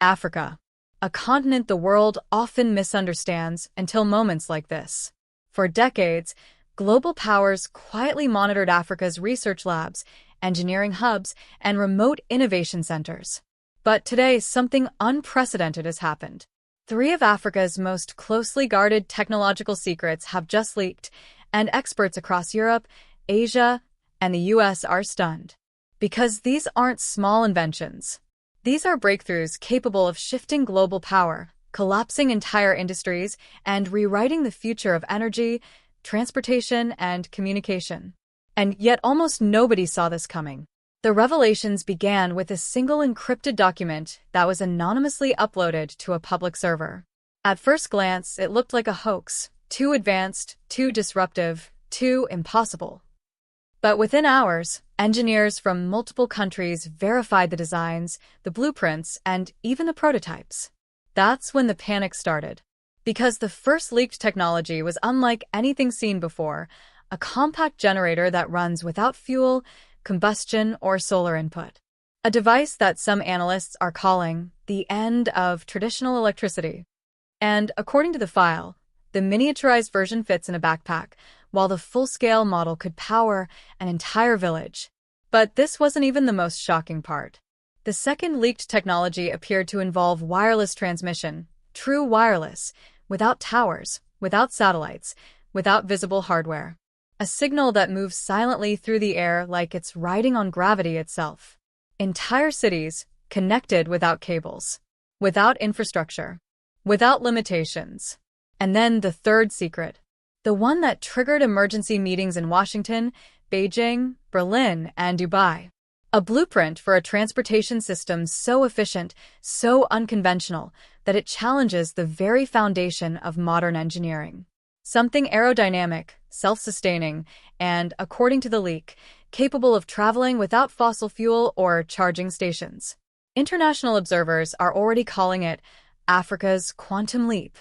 Africa, a continent the world often misunderstands until moments like this. For decades, global powers quietly monitored Africa's research labs, engineering hubs, and remote innovation centers. But today, something unprecedented has happened. Three of Africa's most closely guarded technological secrets have just leaked, and experts across Europe, Asia, and the US are stunned. Because these aren't small inventions. These are breakthroughs capable of shifting global power, collapsing entire industries, and rewriting the future of energy, transportation, and communication. And yet almost nobody saw this coming. The revelations began with a single encrypted document that was anonymously uploaded to a public server. At first glance, it looked like a hoax, too advanced, too disruptive, too impossible. But within hours, engineers from multiple countries verified the designs, the blueprints, and even the prototypes. That's when the panic started. Because the first leaked technology was unlike anything seen before, a compact generator that runs without fuel, combustion, or solar input. A device that some analysts are calling the end of traditional electricity. And according to the file, the miniaturized version fits in a backpack, while the full-scale model could power an entire village. But this wasn't even the most shocking part. The second leaked technology appeared to involve wireless transmission, true wireless, without towers, without satellites, without visible hardware. A signal that moves silently through the air like it's riding on gravity itself. Entire cities connected without cables, without infrastructure, without limitations. And then the third secret. The one that triggered emergency meetings in Washington, Beijing, Berlin, and Dubai. A blueprint for a transportation system so efficient, so unconventional, that it challenges the very foundation of modern engineering. Something aerodynamic, self-sustaining, and, according to the leak, capable of traveling without fossil fuel or charging stations. International observers are already calling it Africa's quantum leap.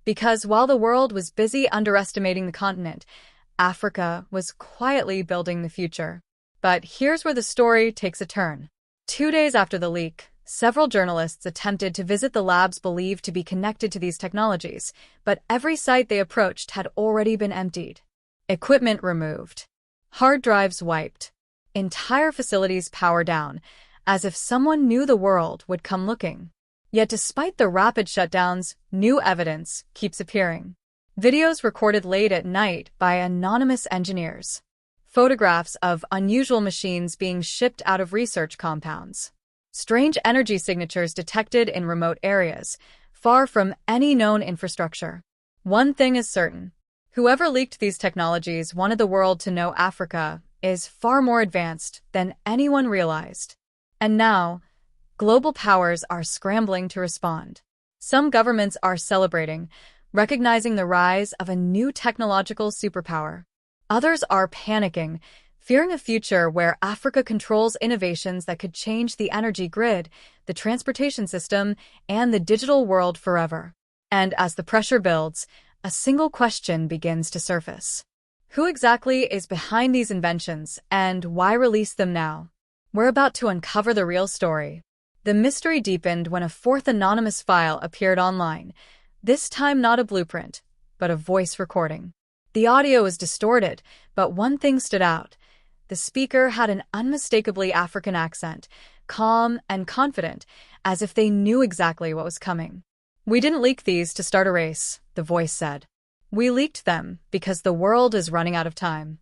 Because while the world was busy underestimating the continent, Africa was quietly building the future. But here's where the story takes a turn. 2 days after the leak, several journalists attempted to visit the labs believed to be connected to these technologies, but every site they approached had already been emptied. Equipment removed. Hard drives wiped. Entire facilities power down, as if someone knew the world would come looking. Yet despite the rapid shutdowns, new evidence keeps appearing. Videos recorded late at night by anonymous engineers. Photographs of unusual machines being shipped out of research compounds. Strange energy signatures detected in remote areas, far from any known infrastructure. One thing is certain. Whoever leaked these technologies wanted the world to know Africa is far more advanced than anyone realized. And now, global powers are scrambling to respond. Some governments are celebrating, recognizing the rise of a new technological superpower. Others are panicking, fearing a future where Africa controls innovations that could change the energy grid, the transportation system, and the digital world forever. And as the pressure builds, a single question begins to surface. Who exactly is behind these inventions, and why release them now? We're about to uncover the real story. The mystery deepened when a fourth anonymous file appeared online, this time not a blueprint, but a voice recording. The audio was distorted, but one thing stood out. The speaker had an unmistakably African accent, calm and confident, as if they knew exactly what was coming. "We didn't leak these to start a race," the voice said. "We leaked them because the world is running out of time."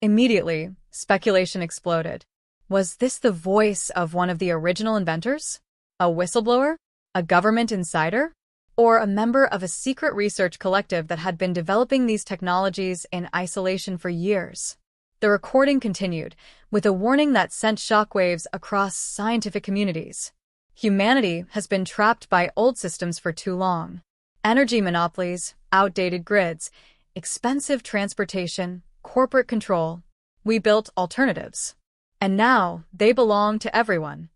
Immediately, speculation exploded. Was this the voice of one of the original inventors? A whistleblower? A government insider? Or a member of a secret research collective that had been developing these technologies in isolation for years? The recording continued, with a warning that sent shockwaves across scientific communities. Humanity has been trapped by old systems for too long. Energy monopolies, outdated grids, expensive transportation, corporate control. We built alternatives. And now they belong to everyone.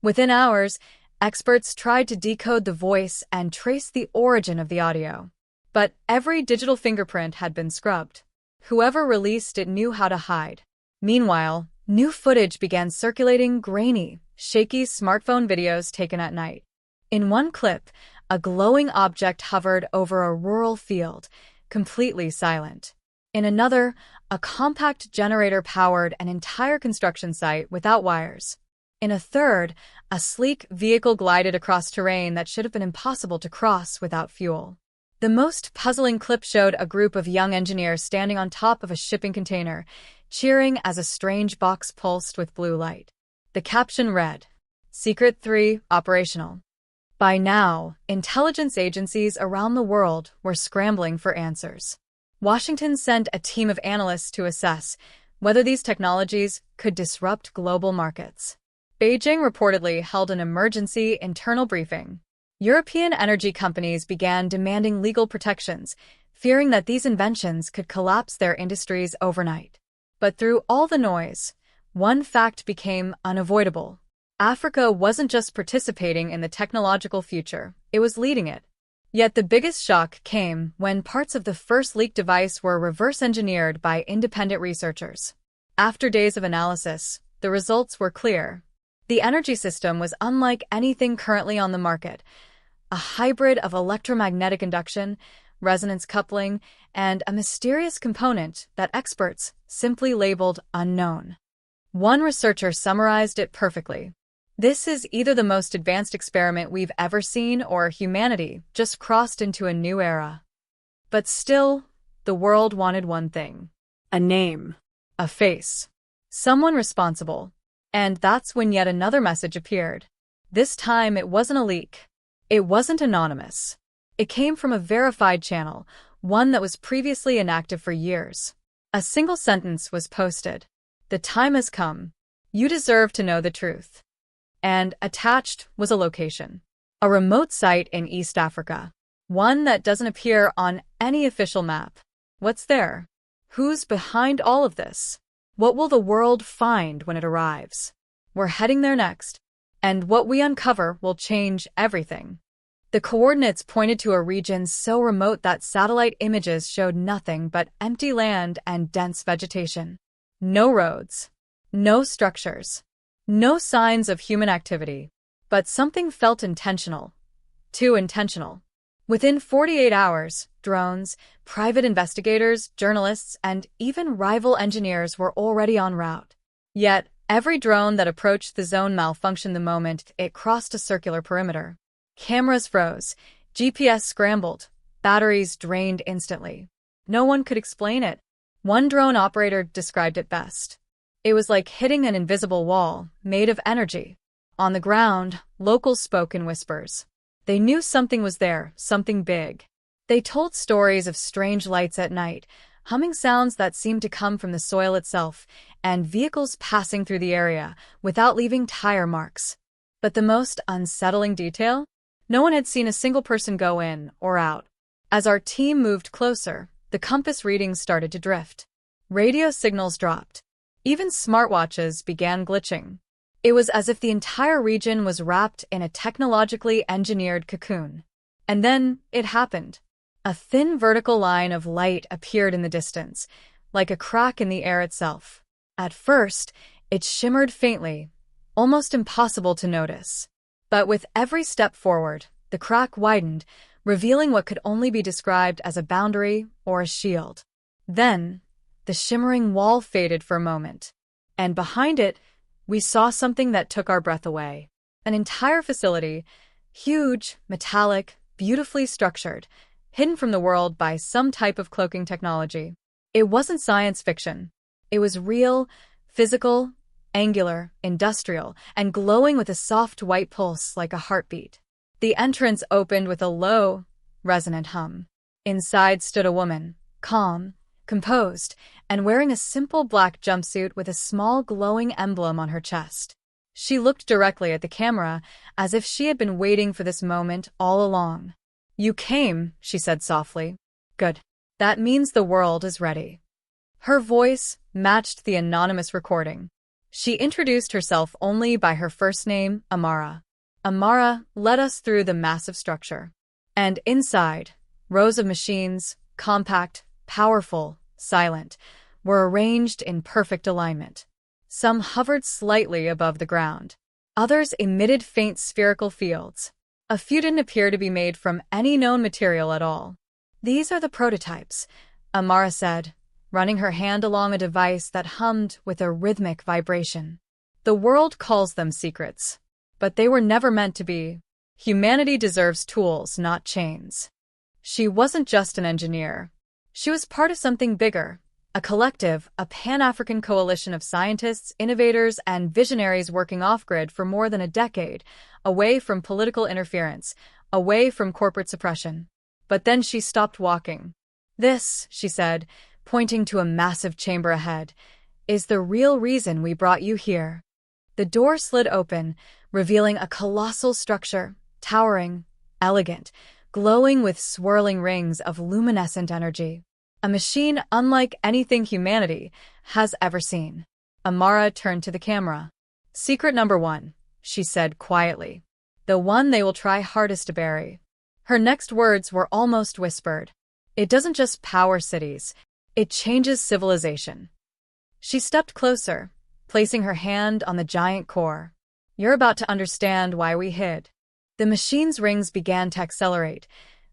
Within hours, experts tried to decode the voice and trace the origin of the audio. But every digital fingerprint had been scrubbed. Whoever released it knew how to hide. Meanwhile, new footage began circulating, grainy, shaky smartphone videos taken at night. In one clip, a glowing object hovered over a rural field, completely silent. In another, a compact generator powered an entire construction site without wires. In a third, a sleek vehicle glided across terrain that should have been impossible to cross without fuel. The most puzzling clip showed a group of young engineers standing on top of a shipping container, cheering as a strange box pulsed with blue light. The caption read, "Secret 3 Operational." By now, intelligence agencies around the world were scrambling for answers. Washington sent a team of analysts to assess whether these technologies could disrupt global markets. Beijing reportedly held an emergency internal briefing. European energy companies began demanding legal protections, fearing that these inventions could collapse their industries overnight. But through all the noise, one fact became unavoidable. Africa wasn't just participating in the technological future, it was leading it. Yet the biggest shock came when parts of the first leaked device were reverse-engineered by independent researchers. After days of analysis, the results were clear. The energy system was unlike anything currently on the market, a hybrid of electromagnetic induction, resonance coupling, and a mysterious component that experts simply labeled unknown. One researcher summarized it perfectly. "This is either the most advanced experiment we've ever seen or humanity just crossed into a new era." But still, the world wanted one thing: a name, a face, someone responsible. And that's when yet another message appeared. This time it wasn't a leak. It wasn't anonymous. It came from a verified channel, one that was previously inactive for years. A single sentence was posted: "The time has come. You deserve to know the truth." And attached was a location. A remote site in East Africa. One that doesn't appear on any official map. What's there? Who's behind all of this? What will the world find when it arrives? We're heading there next. And what we uncover will change everything. The coordinates pointed to a region so remote that satellite images showed nothing but empty land and dense vegetation. No roads. No structures. No signs of human activity, but something felt intentional. Too intentional. Within 48 hours, drones, private investigators, journalists, and even rival engineers were already en route. Yet, every drone that approached the zone malfunctioned the moment it crossed a circular perimeter. Cameras froze, GPS scrambled, batteries drained instantly. No one could explain it. One drone operator described it best. It was like hitting an invisible wall, made of energy. On the ground, locals spoke in whispers. They knew something was there, something big. They told stories of strange lights at night, humming sounds that seemed to come from the soil itself, and vehicles passing through the area without leaving tire marks. But the most unsettling detail? No one had seen a single person go in or out. As our team moved closer, the compass readings started to drift. Radio signals dropped. Even smartwatches began glitching. It was as if the entire region was wrapped in a technologically engineered cocoon. And then it happened. A thin vertical line of light appeared in the distance, like a crack in the air itself. At first, it shimmered faintly, almost impossible to notice. But with every step forward, the crack widened, revealing what could only be described as a boundary or a shield. Then, the shimmering wall faded for a moment, and behind it, we saw something that took our breath away. An entire facility, huge, metallic, beautifully structured, hidden from the world by some type of cloaking technology. It wasn't science fiction. It was real, physical, angular, industrial, and glowing with a soft white pulse like a heartbeat. The entrance opened with a low, resonant hum. Inside stood a woman, calm, composed, and wearing a simple black jumpsuit with a small glowing emblem on her chest. She looked directly at the camera, as if she had been waiting for this moment all along. "You came," she said softly. "Good. That means the world is ready." Her voice matched the anonymous recording. She introduced herself only by her first name, Amara. Amara led us through the massive structure. And inside, rows of machines, compact, powerful, silent, were arranged in perfect alignment. Some hovered slightly above the ground. Others emitted faint spherical fields. A few didn't appear to be made from any known material at all. "These are the prototypes," Amara said, running her hand along a device that hummed with a rhythmic vibration. "The world calls them secrets, but they were never meant to be. Humanity deserves tools, not chains." She wasn't just an engineer. She was part of something bigger, a collective, a Pan-African coalition of scientists, innovators, and visionaries working off-grid for more than a decade, away from political interference, away from corporate suppression. But then she stopped walking. "This," she said, pointing to a massive chamber ahead, "is the real reason we brought you here." The door slid open, revealing a colossal structure, towering, elegant, glowing with swirling rings of luminescent energy. A machine unlike anything humanity has ever seen. Amara turned to the camera. "Secret number 1, she said quietly. "The one they will try hardest to bury." Her next words were almost whispered. "It doesn't just power cities, it changes civilization." She stepped closer, placing her hand on the giant core. "You're about to understand why we hid." The machine's rings began to accelerate,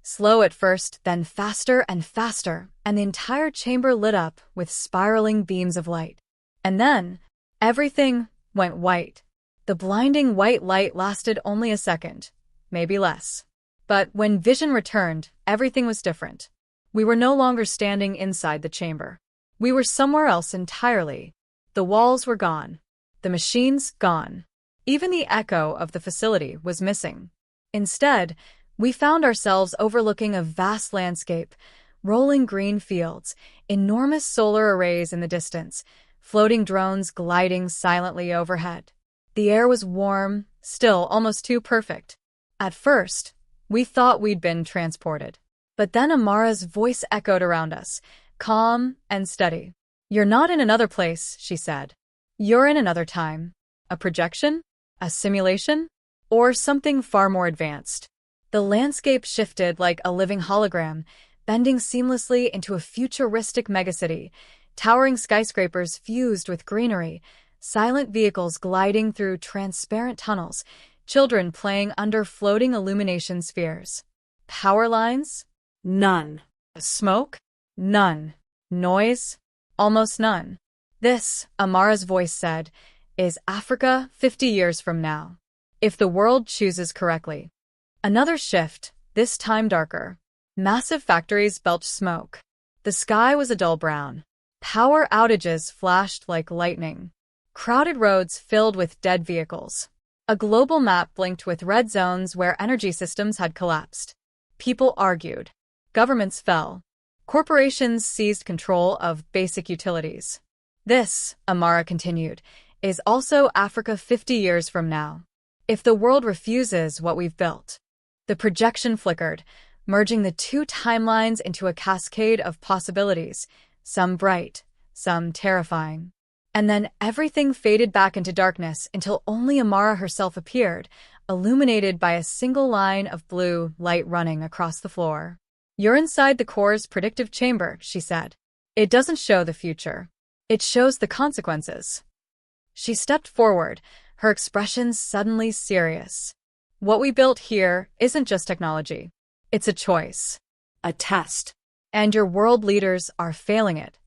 slow at first, then faster and faster, and the entire chamber lit up with spiraling beams of light. And then, everything went white. The blinding white light lasted only a second, maybe less. But when vision returned, everything was different. We were no longer standing inside the chamber. We were somewhere else entirely. The walls were gone. The machines gone. Even the echo of the facility was missing. Instead, we found ourselves overlooking a vast landscape, rolling green fields, enormous solar arrays in the distance, floating drones gliding silently overhead. The air was warm, still almost too perfect. At first, we thought we'd been transported. But then Amara's voice echoed around us, calm and steady. "You're not in another place," she said. "You're in another time. A projection? A simulation? Or something far more advanced." The landscape shifted like a living hologram, bending seamlessly into a futuristic megacity, towering skyscrapers fused with greenery, silent vehicles gliding through transparent tunnels, children playing under floating illumination spheres. Power lines? None. Smoke? None. Noise? Almost none. "This," Amara's voice said, "is Africa 50 years from now, if the world chooses correctly." Another shift, this time darker. Massive factories belched smoke. The sky was a dull brown. Power outages flashed like lightning. Crowded roads filled with dead vehicles. A global map blinked with red zones where energy systems had collapsed. People argued. Governments fell. Corporations seized control of basic utilities. "This," Amara continued, "is also Africa 50 years from now, if the world refuses what we've built." The projection flickered, merging the two timelines into a cascade of possibilities, some bright, some terrifying. And then everything faded back into darkness until only Amara herself appeared, illuminated by a single line of blue light running across the floor. "You're inside the core's predictive chamber," she said. "It doesn't show the future. It shows the consequences." She stepped forward, her expression suddenly serious. "What we built here isn't just technology. It's a choice. A test. And your world leaders are failing it."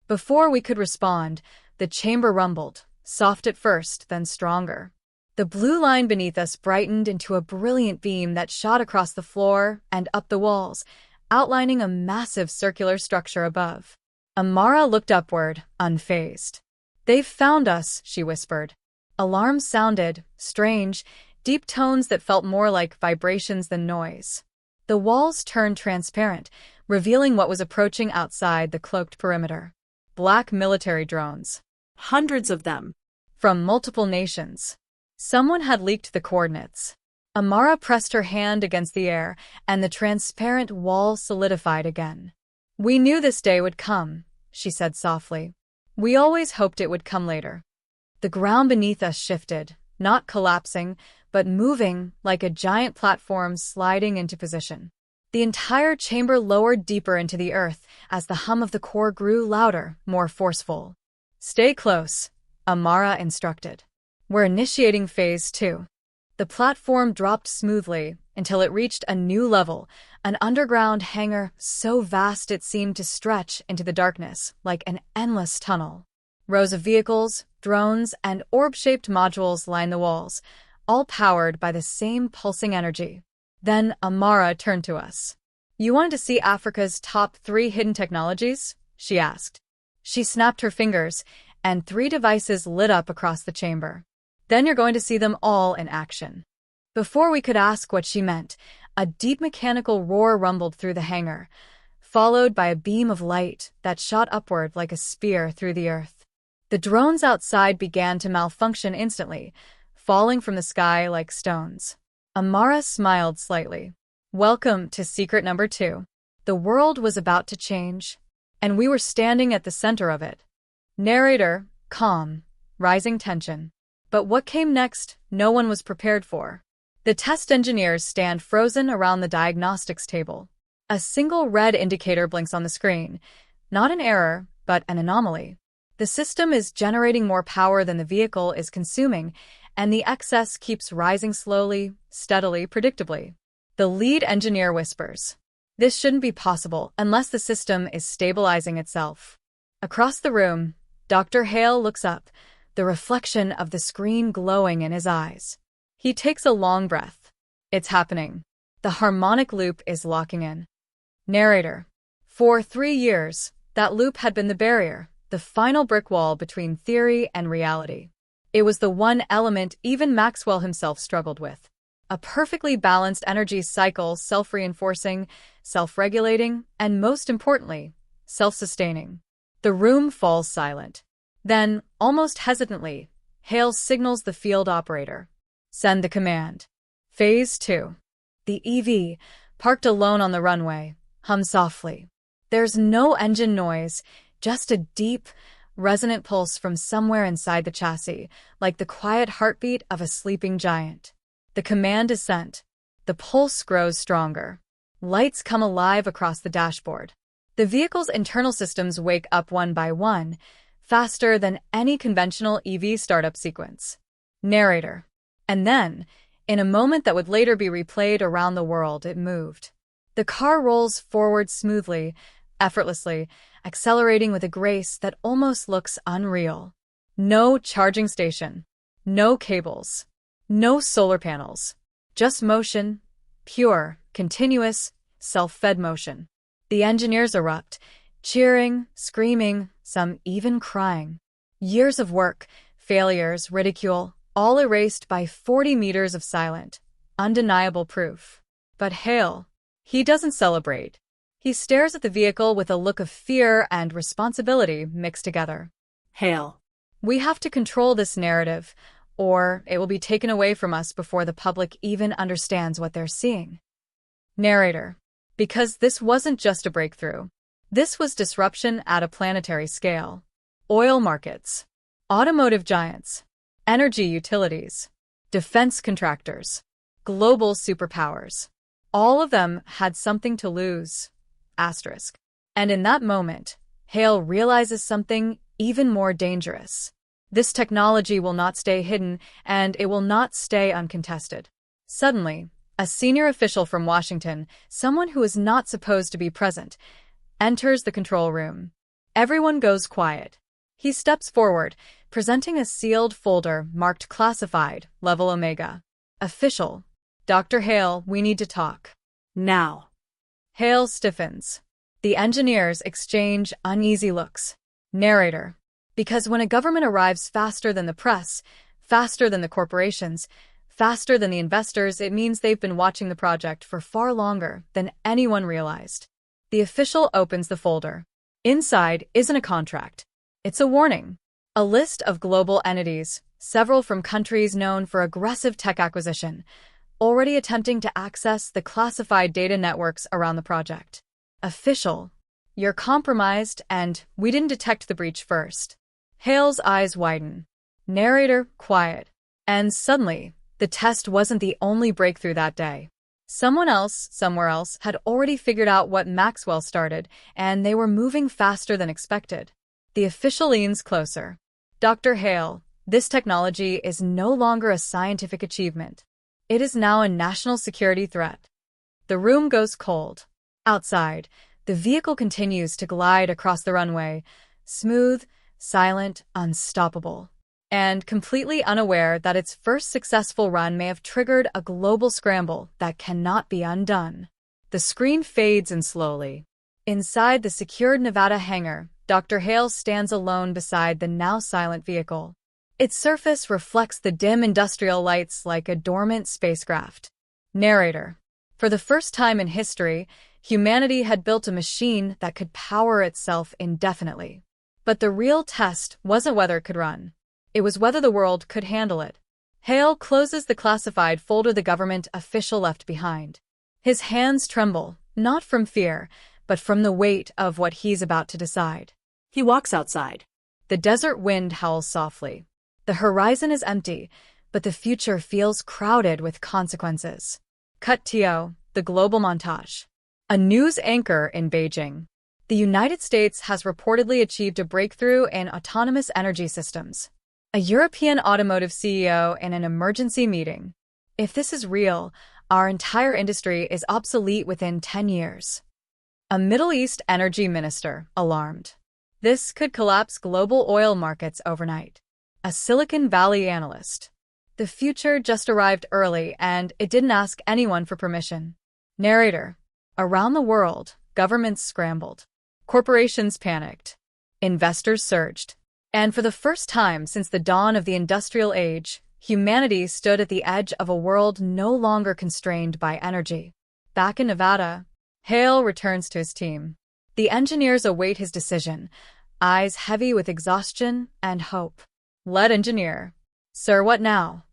Before we could respond, the chamber rumbled, soft at first, then stronger. The blue line beneath us brightened into a brilliant beam that shot across the floor and up the walls, outlining a massive circular structure above. Amara looked upward, unfazed. "They've found us," she whispered. Alarms sounded, strange, deep tones that felt more like vibrations than noise. The walls turned transparent, revealing what was approaching outside the cloaked perimeter. Black military drones. Hundreds of them. From multiple nations. Someone had leaked the coordinates. Amara pressed her hand against the air, and the transparent wall solidified again. "We knew this day would come," she said softly. "We always hoped it would come later." The ground beneath us shifted, not collapsing, but moving like a giant platform sliding into position. The entire chamber lowered deeper into the earth as the hum of the core grew louder, more forceful. "Stay close," Amara instructed. "We're initiating phase 2. The platform dropped smoothly until it reached a new level, an underground hangar so vast it seemed to stretch into the darkness like an endless tunnel. Rows of vehicles, drones, and orb-shaped modules lined the walls, all powered by the same pulsing energy. Then Amara turned to us. "You wanted to see Africa's top 3 hidden technologies?" she asked. She snapped her fingers, and 3 devices lit up across the chamber. "Then you're going to see them all in action." Before we could ask what she meant, a deep mechanical roar rumbled through the hangar, followed by a beam of light that shot upward like a spear through the earth. The drones outside began to malfunction instantly, falling from the sky like stones. Amara smiled slightly. "Welcome to secret number 2. The world was about to change, and we were standing at the center of it." Narrator, calm, rising tension. But what came next, no one was prepared for. The test engineers stand frozen around the diagnostics table. A single red indicator blinks on the screen. Not an error, but an anomaly. The system is generating more power than the vehicle is consuming, and the excess keeps rising slowly, steadily, predictably. The lead engineer whispers, "This shouldn't be possible unless the system is stabilizing itself." Across the room, Dr. Hale looks up, the reflection of the screen glowing in his eyes. He takes a long breath. It's happening. The harmonic loop is locking in. Narrator. For 3 years, that loop had been the barrier, the final brick wall between theory and reality. It was the one element even Maxwell himself struggled with. A perfectly balanced energy cycle, self-reinforcing, self-regulating, and most importantly, self-sustaining. The room falls silent. Then, almost hesitantly, Hale signals the field operator. "Send the command." Phase 2. The EV, parked alone on the runway, hums softly. There's no engine noise, just a deep, resonant pulse from somewhere inside the chassis, like the quiet heartbeat of a sleeping giant. The command is sent. The pulse grows stronger. Lights come alive across the dashboard. The vehicle's internal systems wake up one by one, faster than any conventional EV startup sequence. Narrator. And then, in a moment that would later be replayed around the world, it moved. The car rolls forward smoothly, effortlessly, accelerating with a grace that almost looks unreal. No charging station. No cables. No solar panels. Just motion. Pure, continuous, self-fed motion. The engineers erupt, cheering, screaming, some even crying. Years of work, failures, ridicule, all erased by 40 meters of silent, undeniable proof. But Hale, he doesn't celebrate. He stares at the vehicle with a look of fear and responsibility mixed together. Hale. We have to control this narrative, or it will be taken away from us before the public even understands what they're seeing. Narrator. Because this wasn't just a breakthrough. This was disruption at a planetary scale. Oil markets, automotive giants, energy utilities, defense contractors, global superpowers. All of them had something to lose. Asterisk. And in that moment, Hale realizes something even more dangerous. This technology will not stay hidden, and it will not stay uncontested. Suddenly, a senior official from Washington, someone who is not supposed to be present, enters the control room. Everyone goes quiet. He steps forward, presenting a sealed folder marked Classified, Level Omega. Official. "Dr. Hale, we need to talk." Now. Hale stiffens. The engineers exchange uneasy looks. Narrator. Because when a government arrives faster than the press, faster than the corporations, faster than the investors, it means they've been watching the project for far longer than anyone realized. The official opens the folder. Inside isn't a contract. It's a warning. A list of global entities, several from countries known for aggressive tech acquisition, already attempting to access the classified data networks around the project. Official. You're compromised, and we didn't detect the breach first. Hale's eyes widen. Narrator, quiet. And suddenly, the test wasn't the only breakthrough that day. Someone else, somewhere else, had already figured out what Maxwell started, and they were moving faster than expected. The official leans closer. "Dr. Hale, this technology is no longer a scientific achievement. It is now a national security threat. The room goes cold. Outside, the vehicle continues to glide across the runway, smooth, silent, unstoppable, and completely unaware that its first successful run may have triggered a global scramble that cannot be undone. The screen fades in slowly. Inside the secured Nevada hangar, Dr. Hale stands alone beside the now silent vehicle. Its surface reflects the dim industrial lights like a dormant spacecraft. Narrator. For the first time in history, humanity had built a machine that could power itself indefinitely. But the real test wasn't whether it could run. It was whether the world could handle it. Hale closes the classified folder the government official left behind. His hands tremble, not from fear, but from the weight of what he's about to decide. He walks outside. The desert wind howls softly. The horizon is empty, but the future feels crowded with consequences. Cut to the global montage. A news anchor in Beijing. The United States has reportedly achieved a breakthrough in autonomous energy systems. A European automotive CEO in an emergency meeting. If this is real, our entire industry is obsolete within 10 years. A Middle East energy minister, alarmed. This could collapse global oil markets overnight. A Silicon Valley analyst. The future just arrived early and it didn't ask anyone for permission. Narrator. Around the world, governments scrambled. Corporations panicked. Investors surged. And for the first time since the dawn of the industrial age, humanity stood at the edge of a world no longer constrained by energy. Back in Nevada, Hale returns to his team. The engineers await his decision, eyes heavy with exhaustion and hope. Lead engineer. Sir, what now?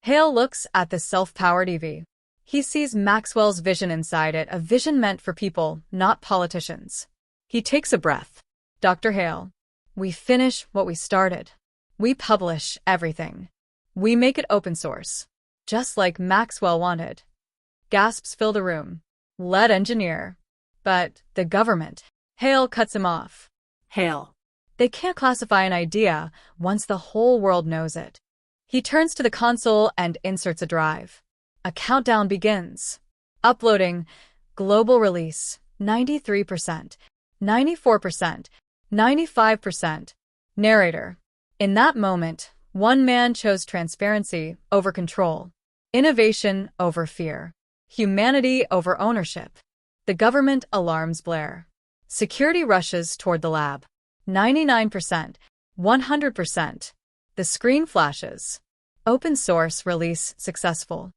Hale looks at the self-powered EV. He sees Maxwell's vision inside it, a vision meant for people, not politicians. He takes a breath. Dr. Hale, we finish what we started. We publish everything. We make it open source, just like Maxwell wanted. Gasps fill the room. Lead engineer. But the government. Hale cuts him off. Hale. They can't classify an idea once the whole world knows it. He turns to the console and inserts a drive. A countdown begins. Uploading. Global release. 93%. 94%. 95%. Narrator. In that moment, one man chose transparency over control. Innovation over fear. Humanity over ownership. The government alarms blare. Security rushes toward the lab. 99%. 100%. The screen flashes. Open source release successful.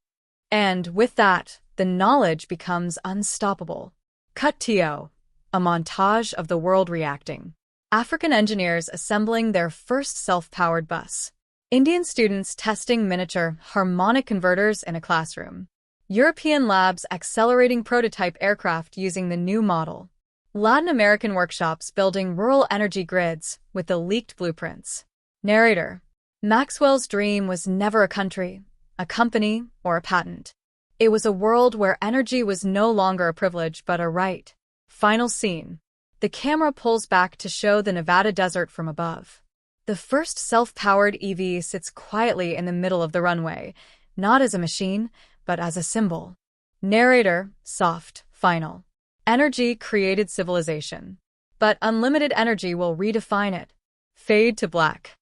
And with that, the knowledge becomes unstoppable. Cut to a montage of the world reacting. African engineers assembling their first self-powered bus. Indian students testing miniature harmonic converters in a classroom. European labs accelerating prototype aircraft using the new model. Latin American workshops building rural energy grids with the leaked blueprints. Narrator. Maxwell's dream was never a country, a company, or a patent. It was a world where energy was no longer a privilege but a right. Final scene. The camera pulls back to show the Nevada desert from above. The first self-powered EV sits quietly in the middle of the runway, not as a machine, but as a symbol. Narrator, soft, final. Energy created civilization. But unlimited energy will redefine it. Fade to black.